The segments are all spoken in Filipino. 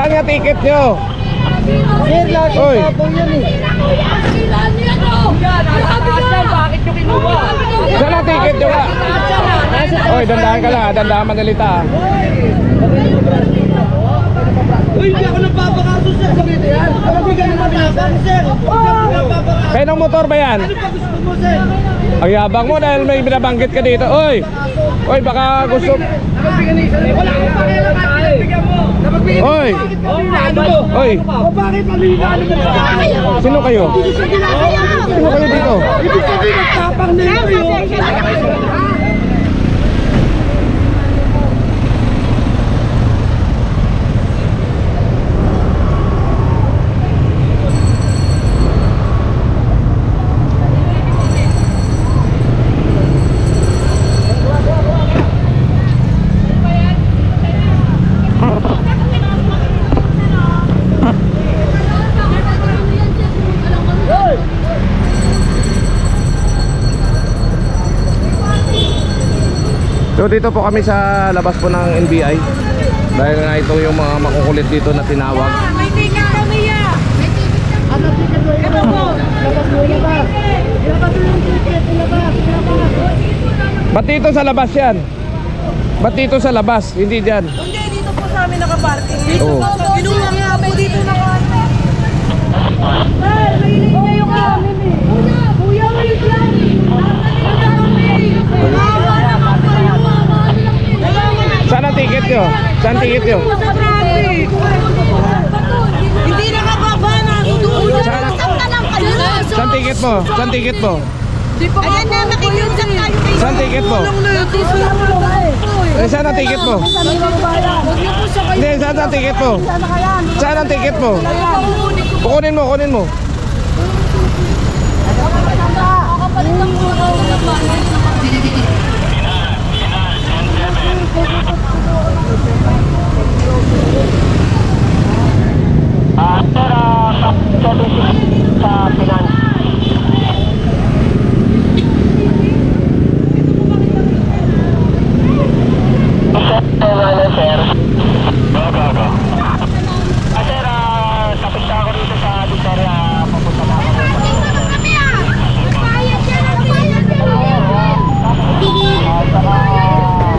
Saan nga ticket nyo? Sir, lagi Oy. tapong yan eh. Bakit yung kinuha? Saan ang ticket nyo nga? Oy, dandahan ka lang ha, dandahan manalita ha. Uy, hindi ako nagpapakaso sir. Sabihin yan. Ano ba ganun matapang sir? Kainong motor ba yan? Ano pa gusto mo sir? Ang yabang mo dahil may binabanggit ka dito. Oy! Oy, baka gusto... Napagbigyan na isa. Wala akong pakialam at nagbigyan mo. Napagbigyan mo. Oy! Ano mo? Oy! O bakit malinaano mo? Sino kayo? Sino kayo dito? Ibig sabihin nagtapang na ito yun. So dito po kami sa labas po ng NBI. Dahil nga ito yung mga makukulit dito na tinawag. May ticket kami ya. Ano ticket mo? Ito po. Labas mo labas. Labas mo yung ticket. Labas. Ba't dito sa labas yan? Ba't dito sa labas? Hindi dyan. Hindi, dito po sa amin nakaparking. Dito Oo. po, kinuha nga po dito nakaparking. Sir, mahilig na yung amin eh. Kuya, may plan. Saan ang ticket nyo? Saan ticket nyo? Sa traffic. Hindi nakababa na. Saan ticket mo? Saan ticket mo? Ayan na, makikiusap tayo. Saan ticket mo? Eh, saan ang ticket mo? Hindi, saan ang ticket mo? Saan ang ticket mo? Kukunin mo, kunin mo. Kakapalit lang po ako ng bahay. Sa finance.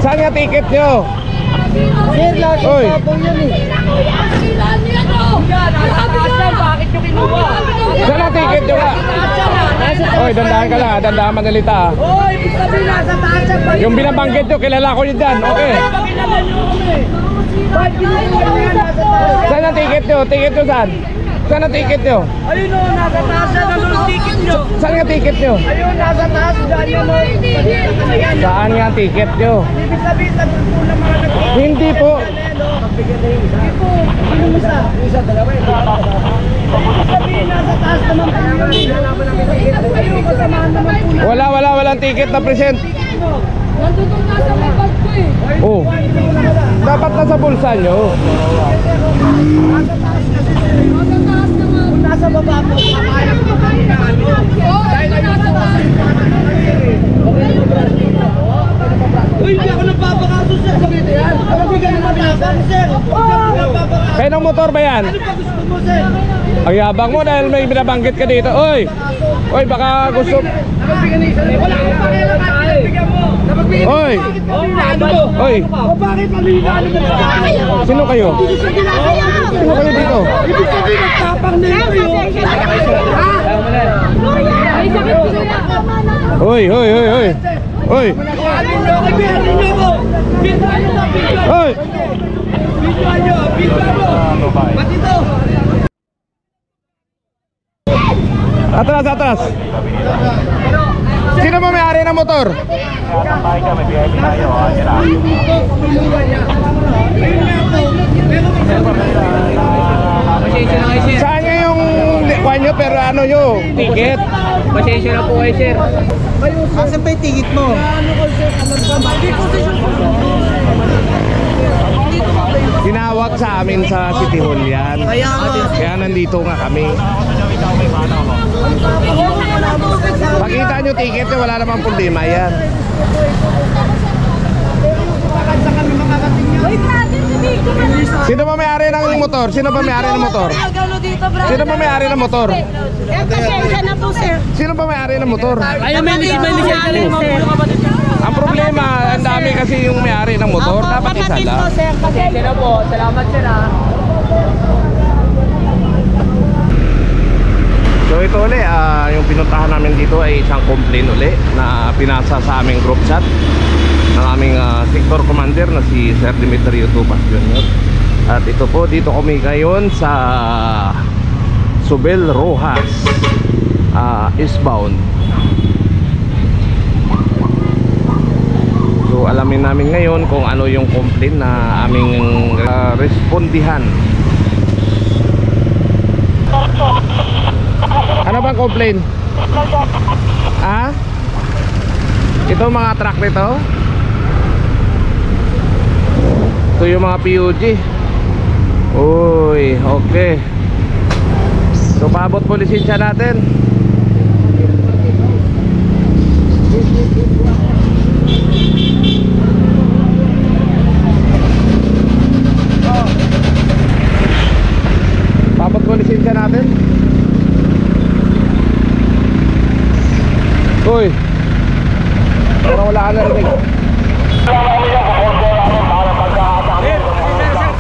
Saan nga ticket nyo? Sir, lagi Oy. tapong yan eh. Bakit yung kinuha? Saan ang ticket nyo nga? Oy, dandahan ka lang ha, dandahan manalita ha. Oy, ibig sabihin nasa taas yan. Yung binabanggit nyo, kilala ko yun dyan. Okay. Pakilala nyo kami. Bakit kinuha yan nasa taas? Saan ang ticket nyo? Ticket nyo saan? Saan ang ticket nyo? Ayun o, nasa taas yan. Ano yung ticket nyo? Saan nga ticket nyo? Ayun, nasa taas. Daan yun o. Saan nga ticket nyo? Ibig sabihin sa grupo ng mga nag- Hindi po. Hindi po. Sino mo isa? Isa, dalawa. Ibig sabihin nasa taas naman po yun. Ayun, kasamahan naman po na. Walang ticket na present. Nandun nasa may bag ko eh. Oh. Dapat nasa bulsa nyo. Nasa taas kasi. Nasa taas naman. Kung nasa baba po, kakayan po kami na ano. Oo, ito nasa taas. Uy, hindi ako nagpapakaso sir. Sabihin yan. Ano ba ganun matapang sir? Kainong motor ba yan? Ano pa gusto mo sir? Ang yabang mo dahil may binabanggit ka dito. Oy! Oy, baka gusto... Napagbigyan na isa. Wala akong pakialam at nagbigyan mo. Napagbigyan mo. Oy! Ano mo? Oy! O bakit malinaano mo? Sino kayo? Sino kayo dito? Ibig sabihin nagtapang na ito yun. Ay, sakit ko sila. Oy! Oy! Oy! Oy! Oy! Alin nyo ako, alin nyo ako. Bidwa nyo na, bidwa nyo. Oy! Bidwa nyo, bidwa nyo. Pati ito. Atras, atras! Sino mo may-ari ng motor? Saan nyo yung kwan nyo pero ano nyo? Ticket? Pasensya na po kayo, sir. Asan pa yung ticket mo? Tinawag sa amin sa City Hall yan. Kaya nandito nga kami. Pakita nyo ticket nyo, wala namang problema yan. Wait natin, sabihin ko na. Sino ba may-ari ng motor? motor? Sino ba may-ari ng motor? Galo dito, bro. Sino ba may-ari ng motor? Pasensya na po, sir. Sino ba may-ari ng motor? Ayun, may lisensya rin, sir. Ang problema, ang dami kasi yung may-ari ng motor. Dapat isa Kapatid lang. po, sir. Pasensya na po. Salamat, sir, ha. So ito uli, yung pinuntahan namin dito ay isang complaint uli na pinasa sa aming group chat ng aming sector commander na si Sir Demetrio Tupas Jr. At ito po, dito kami ngayon sa Subel Rojas, eastbound. So alamin namin ngayon kung ano yung complaint na aming respondihan. Ano bang complaint? Ito mga truck nito. Ito yung mga PUG. Uy, okay. So paabot po lisensya natin. Paabot po lisensya natin. Uy, parang wala ka narinig.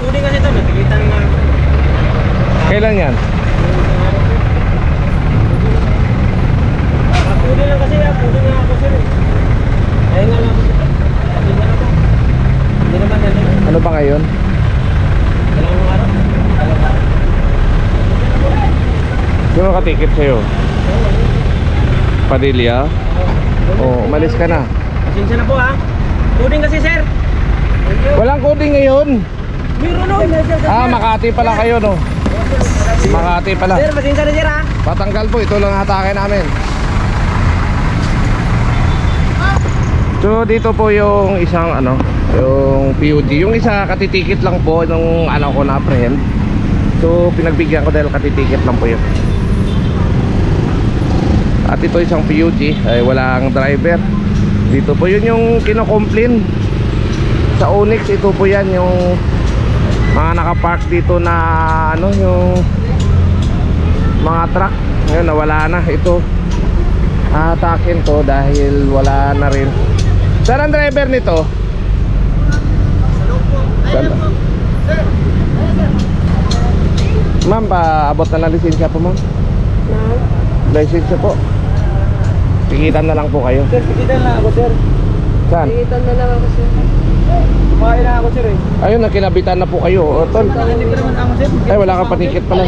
Kunin kasi ito, natigitan na. Kailan yan? Kunin lang kasi, kunin nga ako, sir. Ayun nga lang ako, sir. Pasensya na po. Hindi naman yan. Ano ba ngayon? Dalawang araw. Sino ka-ticket sa'yo? Padilla? Oh, umalis ka na. Pasensya na po, ha. Kunin kasi, sir. Walang coding ngayon. Meron no. Makati pala kayo, no? Makati pala. Sir, pasensya na, sir, ha. Patanggal po, ito lang hatake namin. So dito po yung isang yung PUD. Yung isa katitikit lang po nung ko na friend. So pinagbigyan ko dahil katitikit lang po yun. At ito isang PUG ay walang driver. Dito po yun yung kino-complain sa Onyx. Ito po yan yung mga nakapark dito na yung mga truck. Ngayon nawala na. Ito atakin to dahil wala na rin. Saan ang driver nito? Ma'am, paabot na lang lisensya po, ma'am. Lisensya po. Tikitan na lang po kayo. Sir, tikitan na ako, sir. Saan? Tikitan na lang ako, sir. Kumain na ako, sir, eh. Ayun, nakinabitan na po kayo. O, tol. Hindi ko naman ako, sir. Ay, wala kang patikit pala.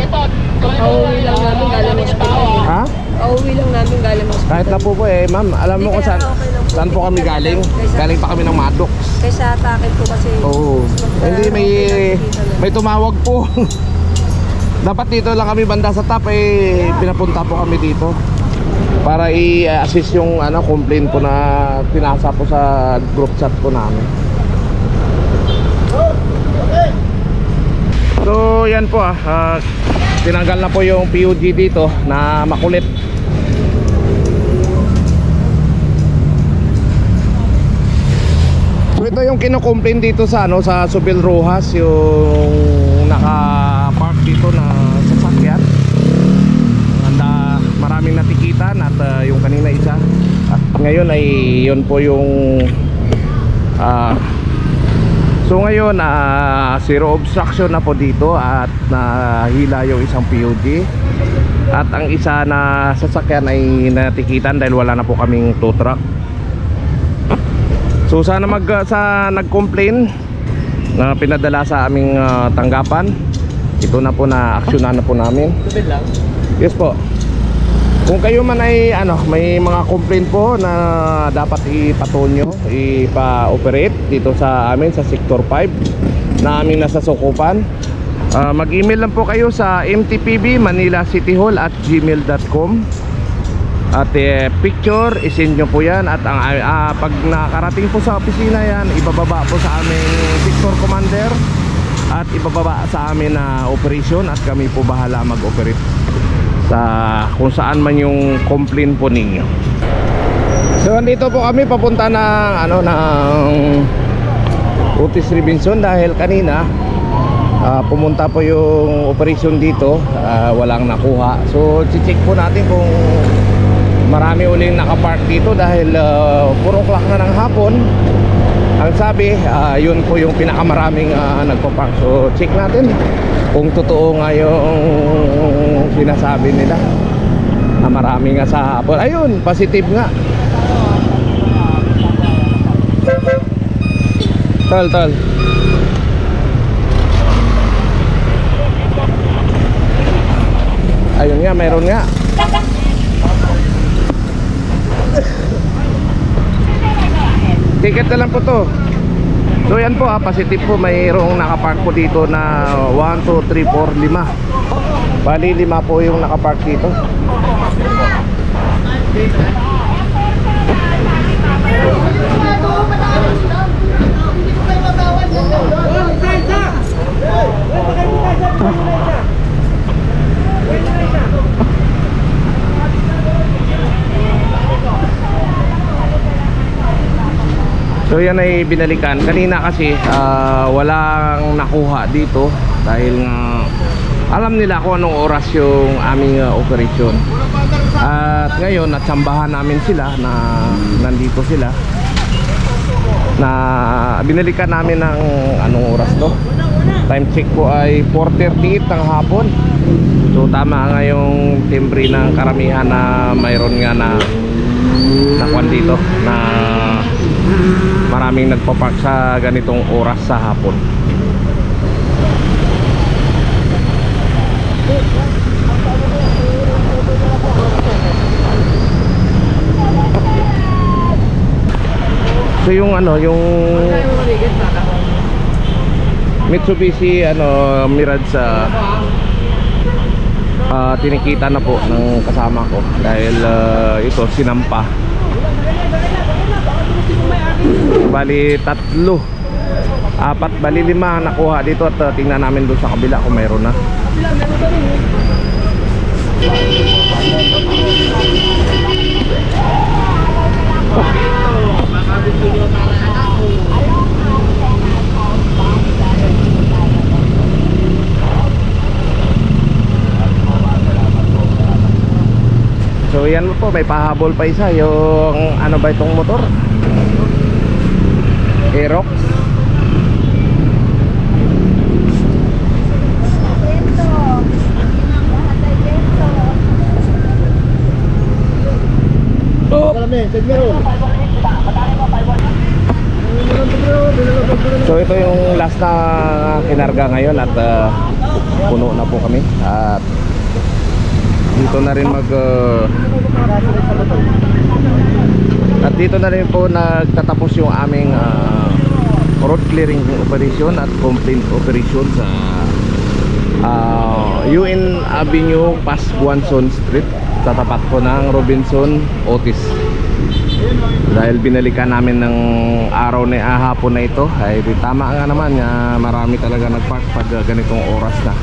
Pauwi lang namin galing hospital. Ha? Pauwi lang namin galing hospital. Kahit na po alam mo kung saan po kami galing. Galing pa kami ng Maddox. Kaysa atakin po kasi. Oo. Hindi, may tumawag po. Dapat dito lang kami banda sa top, pinapunta po kami dito para i-assist yung complaint po na pinasa po sa group chat po namin. So yan po tinanggal na po yung PUG dito na makulit. So ito yung kino-complain dito sa sa Subel Rojas, yung naka-park dito na sasakyan. Maraming natikitan at yung kanina isa. At ngayon ay yun po yung so ngayon zero obstruction na po dito at nahila yung isang PUG. At ang isa na sasakyan ay natikitan dahil wala na po kaming tow truck. So sana nag-complain na pinadala sa aming tanggapan. Ito na po na aksyonan na po namin. Tubig lang. Yes po. Kung kayo man ay may mga complaint po na dapat ipatonyo, ipa-operate dito sa amin sa Sector 5 na aming nasa Sukupan, mag-email lang po kayo sa mtpb.manilacity.hall@gmail.com. At picture, isend nyo po yan. At pag nakarating po sa opisina yan, ibababa po sa aming Sector Commander at ibababa sa amin na operation at kami po bahala mag-operate sa kung saan man yung complaint po ninyo. So andito po kami papunta ng ng Otis Robinson dahil kanina pumunta po yung operation dito, walang nakuha. So check po natin kung marami uling nakapark dito dahil 4 o'clock na ng hapon. Ang sabi, yun po yung pinakamaraming nagpapark. So check natin kung totoo nga yung sinasabi nila na marami nga sa hapon. Ayun, positive nga. Tol. Ayun nga, meron nga. Ticket na lang po to. So yan po positive po. Mayroong nakapark po dito na 1, 2, 3, 4, 5. Bali 5 po yung nakapark dito. So yan ay binalikan. Kanina kasi walang nakuha dito dahil nga alam nila kung anong oras yung aming operation. At ngayon natsambahan namin sila na nandito sila, na binalikan namin ng anong oras to. Time check po ay 4:38 ng hapon. So tama nga yung timbre ng karamihan na mayroon nga na nakuan dito na maraming nagpapark sa ganitong oras sa hapon. So yung yung Mitsubishi Mirage tinikita na po ng kasama ko dahil ito sinampa. Bali 3, 4, bali 5 nakuha dito at tingnan namin doon sa kabila kung mayroon na. So yan po, may pahabol pa isa yung ano ba itong motor? Aerox. So ito yung last na kinarga ngayon at puno na po kami at dito na rin at dito na rin po nagtatapos yung aming road clearing operation at complaint operation sa UN Avenue past Guanzon Street sa tapat po ng Robinson Otis. Dahil binalikan namin ng araw na hapon na ito ay tama nga naman marami talaga nagpark pag ganitong oras na.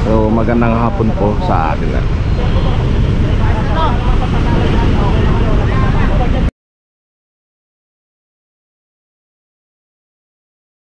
So magandang hapon po sa atin.